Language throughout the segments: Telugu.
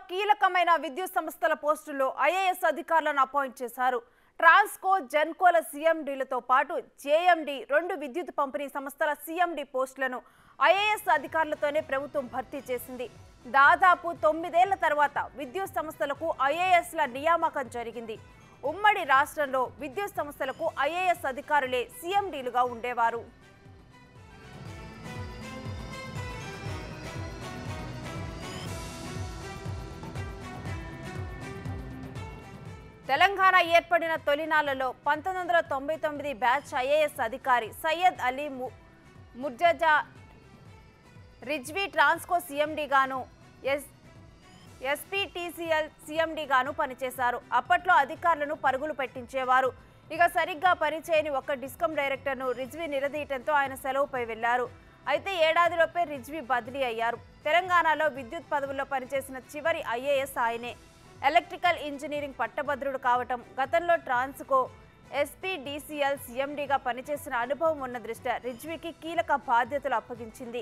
కీలకమైన విద్యుత్ సంస్థల పోస్టుల్లో ఐఏఎస్ అధికారులను అపాయింట్ చేశారు. ట్రాన్స్కో, జెన్కోల సీఎండీలతో పాటు జేఎండీ 2 విద్యుత్ పంపిణీ సంస్థల సీఎండీ పోస్టులను ఐఏఎస్ అధికారులతోనే ప్రభుత్వం భర్తీ చేసింది. దాదాపు 9 ఏళ్ల తర్వాత విద్యుత్ సంస్థలకు ఐఏఎస్ల నియామకం జరిగింది. ఉమ్మడి రాష్ట్రంలో విద్యుత్ సంస్థలకు ఐఏఎస్ అధికారులే సీఎండీలుగా ఉండేవారు. తెలంగాణ ఏర్పడిన తొలినాళ్లలో 1999 బ్యాచ్ ఐఏఎస్ అధికారి సయ్యద్ అలీ ముర్జజా రిజ్వీ ట్రాన్స్కో సీఎండీ గాను ఎస్పీటీసీఎల్ సీఎండీ గాను పనిచేశారు. అప్పట్లో అధికారులను పరుగులు పెట్టించేవారు. ఇక సరిగ్గా పనిచేయని ఒక డిస్కం డైరెక్టర్ను రిజ్వీ నిలదీయటంతో ఆయన సెలవుపై వెళ్లారు. అయితే ఏడాదిలోపే రిజ్వీ బదిలీ అయ్యారు. తెలంగాణలో విద్యుత్ పదవుల్లో పనిచేసిన చివరి ఐఏఎస్ ఆయనే. ఎలక్ట్రికల్ ఇంజనీరింగ్ పట్టభద్రుడు కావటం, గతంలో ట్రాన్స్కో ఎస్పీడీసీఎల్ సీఎండీగా పనిచేసిన అనుభవం ఉన్న దృష్ట్యా రిజ్వీకి కీలక బాధ్యతలు అప్పగించింది.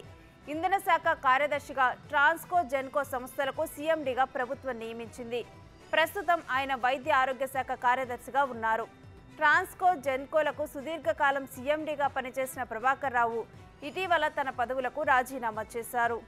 ఇంధన శాఖ కార్యదర్శిగా ట్రాన్స్కో, జెన్కో సంస్థలకు సీఎండీగా ప్రభుత్వం నియమించింది. ప్రస్తుతం ఆయన వైద్య ఆరోగ్య శాఖ కార్యదర్శిగా ఉన్నారు. ట్రాన్స్కో, జెన్కోలకు సుదీర్ఘకాలం సీఎండీగా పనిచేసిన ప్రభాకర్ రావు ఇటీవల తన పదవులకు రాజీనామా చేశారు.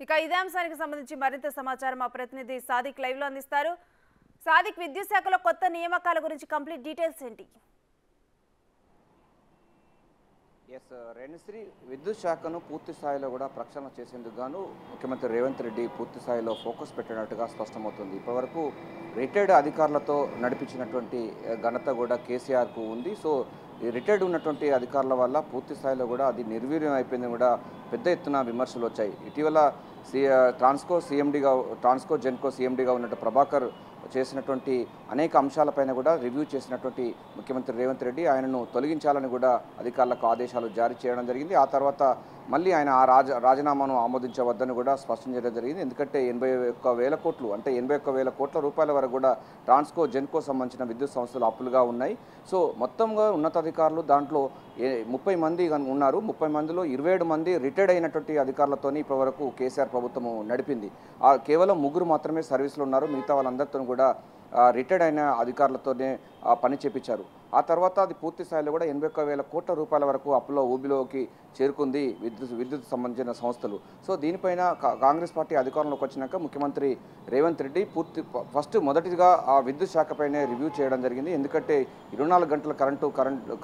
ఇక ఇదే అంశానికి సంబంధించి మరింత సమాచారం మా ప్రతినిధి సాదిక్ లైవ్ లో అందిస్తారు. సాదిక్, విద్యుత్ శాఖలో కొత్త నియామకాల గురించి కంప్లీట్ డీటెయిల్స్ ఏంటి? రేణుశ్రీ, విద్యుత్ శాఖను పూర్తి స్థాయిలో కూడా ప్రక్షాళన చేసేందుకు గాను ముఖ్యమంత్రి రేవంత్ రెడ్డి పూర్తి స్థాయిలో ఫోకస్ పెట్టినట్టుగా స్పష్టమవుతుంది. ఇప్పటివరకు రిటైర్డ్ అధికారులతో నడిపించినటువంటి ఘనత కూడా కేసీఆర్కు ఉంది. సో రిటైర్డ్ ఉన్నటువంటి అధికారుల వల్ల పూర్తి స్థాయిలో కూడా అది నిర్వీర్యం అయిపోయిందని కూడా పెద్ద ఎత్తున విమర్శలు వచ్చాయి. ఇటీవల ట్రాన్స్కో జెన్కో సీఎండీగా ఉన్నట్టు ప్రభాకర్ చేసినటువంటి అనేక అంశాలపైన కూడా రివ్యూ చేసినటువంటి ముఖ్యమంత్రి రేవంత్ రెడ్డి ఆయనను తొలగించాలని కూడా అధికారులకు ఆదేశాలు జారీ చేయడం జరిగింది. ఆ తర్వాత మళ్ళీ ఆయన ఆ రాజీనామాను ఆమోదించవద్దని కూడా స్పష్టం చేయడం జరిగింది. ఎందుకంటే 81,000 కోట్లు అంటే 81,000 కోట్ల రూపాయల వరకు కూడా ట్రాన్స్కో, జెన్కో సంబంధించిన విద్యుత్ సంస్థలు అప్పులుగా ఉన్నాయి. సో మొత్తంగా ఉన్నతాధికారులు దాంట్లో 30 మంది ఉన్నారు. 30 మందిలో 27 మంది రిటైర్డ్ అయినటువంటి అధికారులతోని ఇప్పటివరకు కేసీఆర్ ప్రభుత్వం నడిపింది. కేవలం 3 మాత్రమే సర్వీస్లో ఉన్నారు. మిగతా వాళ్ళందరితో కూడా రిటైర్డ్ అయిన అధికారులతోనే పని చేపించారు. ఆ తర్వాత అది పూర్తి స్థాయిలో కూడా 81,000 కోట్ల రూపాయల వరకు అప్పులో ఊబిలోకి చేరుకుంది విద్యుత్ సంబంధించిన సంస్థలు. సో దీనిపైన కాంగ్రెస్ పార్టీ అధికారంలోకి వచ్చినాక ముఖ్యమంత్రి రేవంత్ రెడ్డి మొదటిగా ఆ విద్యుత్ శాఖపైనే రివ్యూ చేయడం జరిగింది. ఎందుకంటే 24 గంటల కరెంటు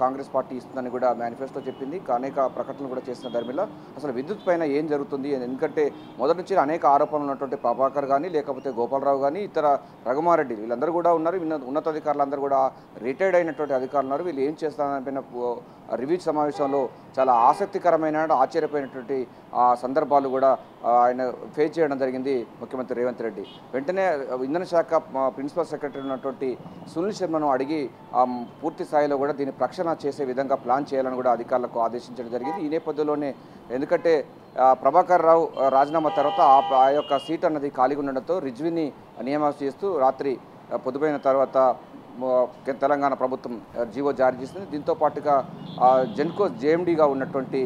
కాంగ్రెస్ పార్టీ ఇస్తుందని కూడా మేనిఫెస్టో చెప్పింది. అనేక ప్రకటనలు కూడా చేసిన ధర్మిలా అసలు విద్యుత్ పైన ఏం జరుగుతుంది, ఎందుకంటే మొదటి నుంచి అనేక ఆరోపణలు ఉన్నటువంటి ప్రభాకర్ కానీ లేకపోతే గోపాలరావు కానీ ఇతర రఘుమారెడ్డి వీళ్ళందరూ కూడా ఉన్నారు. ఉన్నతాధికారులందరూ కూడా రిటైర్డ్ అయినటువంటి అధికారులు ఉన్నారు. వీళ్ళు ఏం చేస్తారని రివ్యూ సమావేశంలో చాలా ఆసక్తికరమైన ఆశ్చర్యపోయినటువంటి సందర్భాలు కూడా ఆయన ఫేస్ చేయడం జరిగింది ముఖ్యమంత్రి రేవంత్ రెడ్డి. వెంటనే ఇంధన శాఖ ప్రిన్సిపల్ సెక్రటరీ ఉన్నటువంటి సునీల్ శర్మను అడిగి పూర్తి స్థాయిలో కూడా దీన్ని ప్రక్షాళన చేసే విధంగా ప్లాన్ చేయాలని కూడా అధికారులకు ఆదేశించడం జరిగింది. ఈ నేపథ్యంలోనే ఎందుకంటే ప్రభాకర్ రావు రాజీనామా తర్వాత ఆ యొక్క సీట్ అన్నది ఖాళీగా ఉండడంతో రిజ్వీని నియామకం చేస్తూ రాత్రి పొద్దుపోయిన తర్వాత తెలంగాణ ప్రభుత్వం జీవో జారీ చేసింది. దీంతో పాటుగా జెన్కో జేఎండీగా ఉన్నటువంటి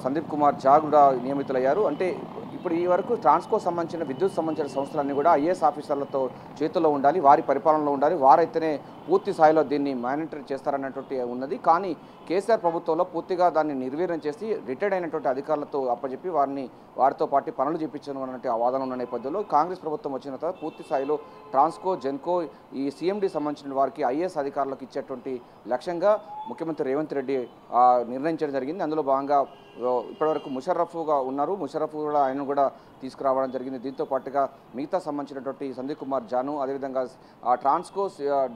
సందీప్ కుమార్ ఝా కూడా నియమితులయ్యారు. అంటే ఇప్పుడు ఈ వరకు ట్రాన్స్కో సంబంధించిన విద్యుత్ సంబంధించిన సంస్థలన్నీ కూడా ఐఏఎస్ ఆఫీసర్లతో చేతుల్లో ఉండాలి, వారి పరిపాలనలో ఉండాలి, వారైతేనే పూర్తి స్థాయిలో దీన్ని మానిటర్ చేస్తారన్నటువంటి ఉన్నది. కానీ కేసీఆర్ ప్రభుత్వంలో పూర్తిగా దాన్ని నిర్వీర్యం చేసి రిటైర్డ్ అయినటువంటి అధికారులతో అప్పచెప్పి వారితో పాటు పనులు చేయించను అన్నట్టు వాదన ఉన్న నేపథ్యంలో కాంగ్రెస్ ప్రభుత్వం వచ్చిన తర్వాత పూర్తి స్థాయిలో ట్రాన్స్కో, జెన్కో ఈ సీఎండీ సంబంధించిన వారికి ఐఏఎస్ అధికారులకు ఇచ్చేటువంటి లక్ష్యంగా ముఖ్యమంత్రి రేవంత్ రెడ్డి నిర్ణయించడం జరిగింది. అందులో భాగంగా ఇప్పటివరకు ముషర్రఫ్గా ఉన్నారు. ముషర్రఫ్ కూడా ఆయన కూడా తీసుకురావడం జరిగింది. దీంతో పాటుగా మిగతా సంబంధించినటువంటి సందీప్ కుమార్ జాను, అదేవిధంగా ట్రాన్స్కో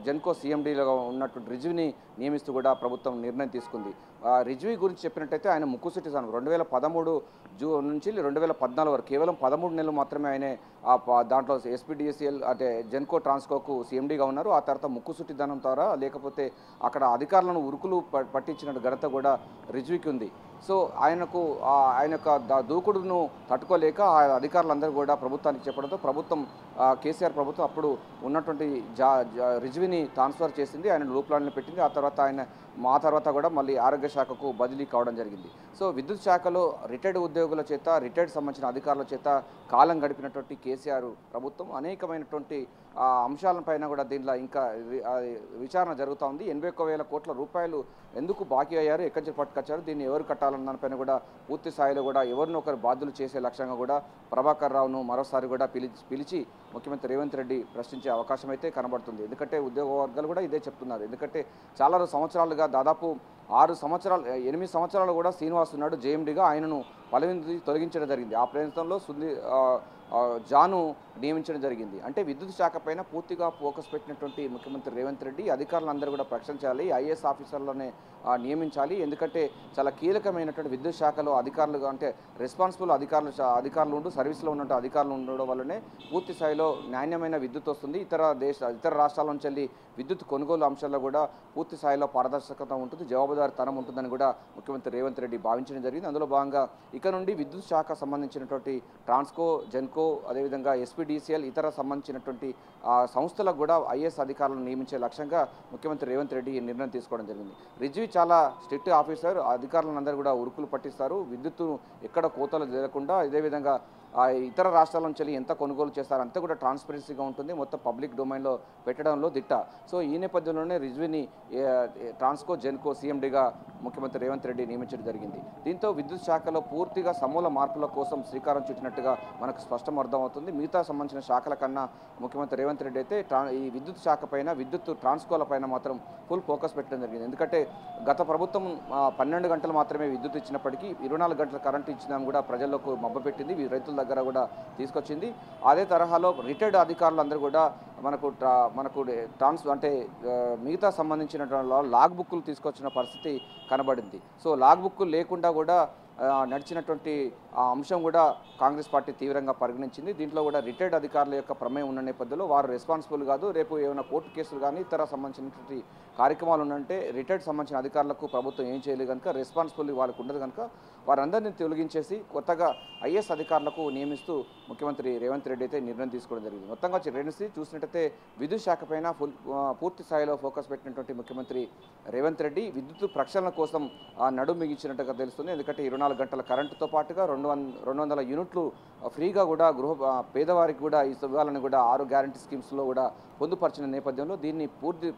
జెన్కో సీఎండీలో ఉన్నటువంటి రిజ్వీని నియమిస్తూ కూడా ప్రభుత్వం నిర్ణయం తీసుకుంది. రిజ్వీ గురించి చెప్పినట్టయితే ఆయన ముక్కుసూటి 2013 జూన్ నుంచి 2014 వరకు కేవలం 13 నెలలు మాత్రమే ఆయన దాంట్లో ఎస్పీడీసీఎల్ అంటే జెన్కో ట్రాన్స్కోకు సీఎండీగా ఉన్నారు. ఆ తర్వాత ముక్కుసూటిదనం ద్వారా లేకపోతే అక్కడ అధికారులను ఉరుకులు పట్టించిన ఘనత కూడా రిజ్వీకి ఉంది. సో ఆయన యొక్క దూకుడును తట్టుకోలేక ఆ అధికారులందరూ కూడా ప్రభుత్వానికి చెప్పడంతో ప్రభుత్వం కేసీఆర్ ప్రభుత్వం అప్పుడు ఉన్నటువంటి రిజ్వీని ట్రాన్స్ఫర్ చేసింది, ఆయన లూప్లాన్లు పెట్టింది. ఆ తర్వాత కూడా మళ్ళీ ఆరోగ్య శాఖకు బదిలీ కావడం జరిగింది. సో విద్యుత్ శాఖలో రిటైర్డ్ ఉద్యోగుల చేత రిటైర్డ్ సంబంధించిన అధికారుల చేత కాలం గడిపినటువంటి కేసీఆర్ ప్రభుత్వం అనేకమైనటువంటి అంశాలపైన కూడా దీంట్లో ఇంకా విచారణ జరుగుతూ ఉంది. 81,000 కోట్ల రూపాయలు ఎందుకు బాకీ అయ్యారు, ఎక్కడి నుంచి పట్టుకొచ్చారు, దీన్ని ఎవరు కట్టాలన్న దానిపైన కూడా పూర్తి స్థాయిలో కూడా ఎవరినొకరు బాధ్యులు చేసే లక్ష్యంగా కూడా ప్రభాకర్ రావును మరోసారి కూడా పిలిచి ముఖ్యమంత్రి రేవంత్ రెడ్డి ప్రశ్నించే అవకాశం అయితే కనబడుతుంది. ఎందుకంటే ఉద్యోగ వర్గాలు కూడా ఇదే చెప్తున్నారు. ఎందుకంటే చాలా సంవత్సరాలుగా దాదాపు 8 సంవత్సరాలు కూడా శ్రీనివాస్ ఉన్నాడు జేఎండీగా, ఆయనను పదవి తొలగించడం జరిగింది. ఆ ప్రయత్నంలో జాను నియమించడం జరిగింది. అంటే విద్యుత్ శాఖ పైన పూర్తిగా ఫోకస్ పెట్టినటువంటి ముఖ్యమంత్రి రేవంత్ రెడ్డి అధికారులందరూ కూడా ప్రకటించాలి, ఐఏఎస్ ఆఫీసర్లనే నియమించాలి. ఎందుకంటే చాలా కీలకమైనటువంటి విద్యుత్ శాఖలో అధికారులు అంటే రెస్పాన్సిబుల్ అధికారులు ఉంటూ సర్వీస్లో ఉన్నట్టు అధికారులు ఉండడం వల్లనే పూర్తి స్థాయిలో నాణ్యమైన విద్యుత్ వస్తుంది. ఇతర రాష్ట్రాల నుంచి వెళ్ళి విద్యుత్ కొనుగోలు అంశాల్లో కూడా పూర్తి స్థాయిలో పారదర్శకత ఉంటుంది, జవాబుదారీతనం ఉంటుందని కూడా ముఖ్యమంత్రి రేవంత్ రెడ్డి భావించడం జరిగింది. అందులో భాగంగా ఇక నుండి విద్యుత్ శాఖ సంబంధించినటువంటి ట్రాన్స్కో, జెన్కో, అదేవిధంగా ఎస్పీడీసీఎల్ ఇతర సంబంధించినటువంటి సంస్థలకు కూడా ఐఏఎస్ అధికారులను నియమించే లక్ష్యంగా ముఖ్యమంత్రి రేవంత్ రెడ్డి ఈ నిర్ణయం తీసుకోవడం జరిగింది. రిజ్వీ చాలా స్ట్రిక్ట్ ఆఫీసర్, అధికారులందరూ కూడా ఉరుకులు పట్టిస్తారు, విద్యుత్తు ఎక్కడ కోతలు జరగకుండా అదేవిధంగా ఇతర రాష్ట్రాల నుంచి ఎంత కొనుగోలు చేస్తారు అంతా కూడా ట్రాన్స్పరెన్సీగా ఉంటుంది, మొత్తం పబ్లిక్ డొమైన్లో పెట్టడంలో దిట్ట. సో ఈ నేపథ్యంలోనే రిజ్వీని ట్రాన్స్కో జెన్కో సీఎండీగా ముఖ్యమంత్రి రేవంత్ రెడ్డి నియమించడం జరిగింది. దీంతో విద్యుత్ శాఖలో పూర్తిగా సమూల మార్పుల కోసం శ్రీకారం చుట్టినట్టుగా మనకు స్పష్టం అర్థమవుతుంది. మిగతా సంబంధించిన శాఖల కన్నా ముఖ్యమంత్రి రేవంత్ రెడ్డి అయితే ఈ విద్యుత్ శాఖ పైన విద్యుత్ ట్రాన్స్కోల పైన మాత్రం ఫుల్ ఫోకస్ పెట్టడం జరిగింది. ఎందుకంటే గత ప్రభుత్వం 12 గంటలు మాత్రమే విద్యుత్ ఇచ్చినప్పటికీ 24 గంటల కరెంటు ఇచ్చినా కూడా ప్రజలకు మబ్బపెట్టింది, రైతుల దగ్గర కూడా తీసుకొచ్చింది. అదే తరహాలో రిటైర్డ్ అధికారులందరూ కూడా మనకు అంటే మిగతా సంబంధించిన లాగ్ బుక్లు తీసుకొచ్చిన పరిస్థితి కనబడింది. సో లాగ్ బుక్లు లేకుండా కూడా నడిచినటువంటి అంశం కూడా కాంగ్రెస్ పార్టీ తీవ్రంగా పరిగణించింది. దీంట్లో కూడా రిటైర్డ్ అధికారుల యొక్క ప్రమేయం ఉన్న నేపథ్యంలో వారు రెస్పాన్సిబుల్ కాదు, రేపు ఏమైనా కోర్టు కేసులు కానీ ఇతర సంబంధించినటువంటి కార్యక్రమాలు ఉన్నంటే రిటైర్డ్ సంబంధించిన అధికారులకు ప్రభుత్వం ఏం చేయలేదు కనుక రెస్పాన్సిబుల్ వాళ్ళకు ఉండదు కనుక వారందరినీ తొలగించేసి కొత్తగా ఐఏఎస్ అధికారులకు నియమిస్తూ ముఖ్యమంత్రి రేవంత్ రెడ్డి అయితే నిర్ణయం తీసుకోవడం జరిగింది. మొత్తంగా చూసినట్టయితే విద్యుత్ శాఖ పైన పూర్తి స్థాయిలో ఫోకస్ పెట్టినటువంటి ముఖ్యమంత్రి రేవంత్ రెడ్డి విద్యుత్ ప్రక్షాళన కోసం నడుము మిగించినట్టుగా తెలుస్తుంది. ఎందుకంటే 24 గంటల కరెంటుతో పాటుగా 200 యూనిట్లు ఫ్రీగా కూడా పేదవారికి కూడా ఇవ్వాలని కూడా 6 గ్యారంటీ స్కీమ్స్లో కూడా పొందుపరిచిన నేపథ్యంలో దీన్ని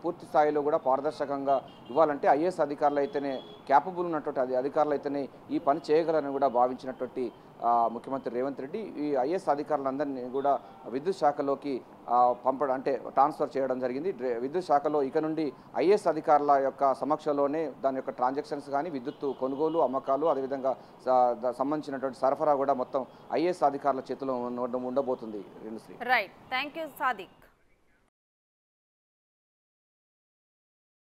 పూర్తి స్థాయిలో కూడా పారదర్శకంగా ఇవ్వాలంటే ఐఏఎస్ అధికారులు అయితేనే క్యాపబుల్ ఉన్నటువంటి అధికారులు అయితేనే ఈ పని చేయగలరని కూడా భావించినటువంటి ముఖ్యమంత్రి రేవంత్ రెడ్డి ఈ ఐఏఎస్ అధికారులందరినీ కూడా విద్యుత్ శాఖలోకి అంటే ట్రాన్స్ఫర్ చేయడం జరిగింది. విద్యుత్ శాఖలో ఇక నుండి ఐఏఎస్ అధికారుల యొక్క సమక్షంలోనే దాని యొక్క ట్రాన్సాక్షన్స్ కానీ విద్యుత్ కొనుగోలు అమ్మకాలు అదేవిధంగా సంబంధించినటువంటి సరఫరా కూడా మొత్తం ఐఏఎస్ అధికారుల చేతిలో ఉండబోతుంది. Right, thank you Sadiq.